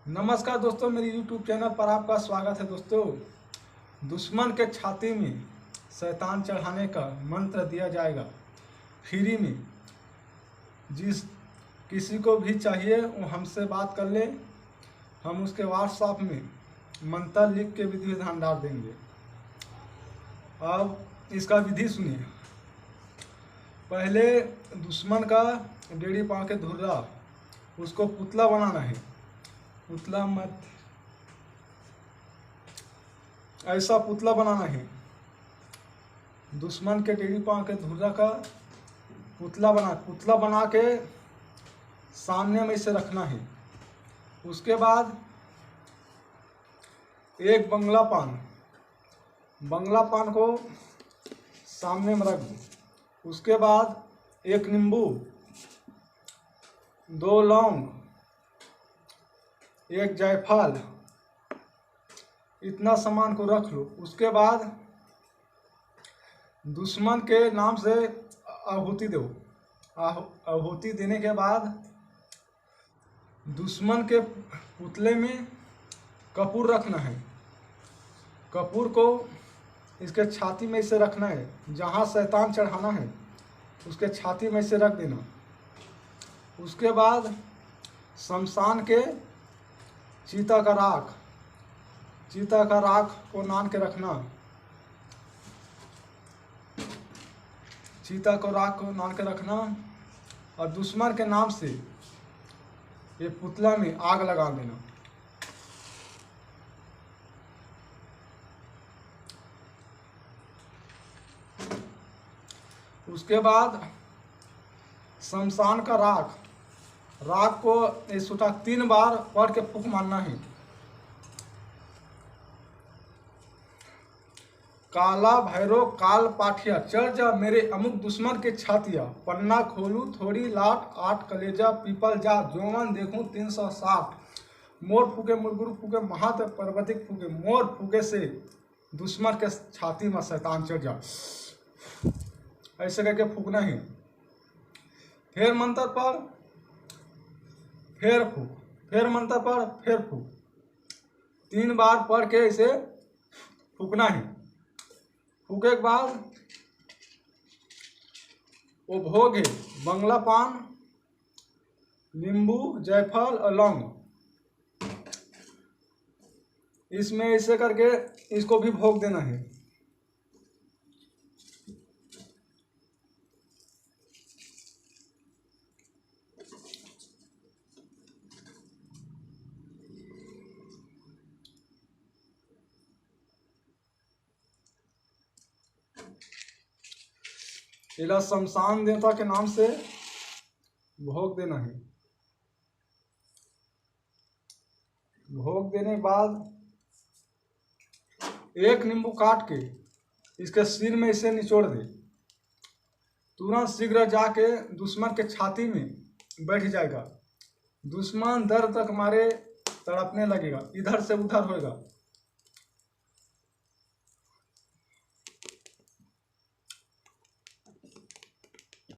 नमस्कार दोस्तों, मेरे YouTube चैनल पर आपका स्वागत है। दोस्तों, दुश्मन के छाती में शैतान चढ़ाने का मंत्र दिया जाएगा फ्री में। जिस किसी को भी चाहिए वो हमसे बात कर ले, हम उसके व्हाट्सएप में मंत्र लिख के विधि विधान डाल देंगे। अब इसका विधि सुनिए। पहले दुश्मन का डेढ़ी पाँव के धुर्रा, उसको पुतला बनाना है। पुतला मत, ऐसा पुतला बनाना है। दुश्मन के डेढ़ी पाँव के धुर्रा का पुतला बना के सामने में इसे रखना है। उसके बाद एक बंगला पान को सामने में रख दो। उसके बाद एक नींबू, 2 लौंग, एक जायफल, इतना सामान को रख लो। उसके बाद दुश्मन के नाम से आहुति दो। आहुति देने के बाद दुश्मन के पुतले में कपूर रखना है। कपूर को इसके छाती में इसे रखना है। जहाँ शैतान चढ़ाना है उसके छाती में इसे रख देना। उसके बाद शमशान के चीता का राख को नान के रखना। चीता को राख को नान के रखना और दुश्मन के नाम से ये पुतला में आग लगा देना। उसके बाद शमशान का राख को इस उठा 3 बार पढ़ के फूंक मारना है। काला भैरव काल पाठिया, चढ़ जा मेरे अमुक दुश्मन के छातिया। पन्ना खोलू थोड़ी लाट, 8 कलेजा पीपल जा, जोवन देखूं 360। मोर फूके मुरगुरु फूके, महात पर्वतिक फूके, मोर फूके से दुश्मन के छाती में शैतान चढ़ जा। ऐसे करके फूकना है। फिर मंत्र पर, फिर फूक, फिर मंत्र पर, फिर फूक, 3 बार पढ़ के इसे फूकना है। फूके के बाद वो भोग है बंगला पान, नींबू, जायफल और लौंग। इसमें ऐसे करके इसको भी भोग देना है। इला शमशान देवता के नाम से भोग देना है। भोग देने के बाद एक नींबू काट के इसके सिर में इसे निचोड़ दे। तुरंत शीघ्र जाके दुश्मन के छाती में बैठ जाएगा। दुश्मन दर्द तक मारे तड़पने लगेगा, इधर से उधर होएगा।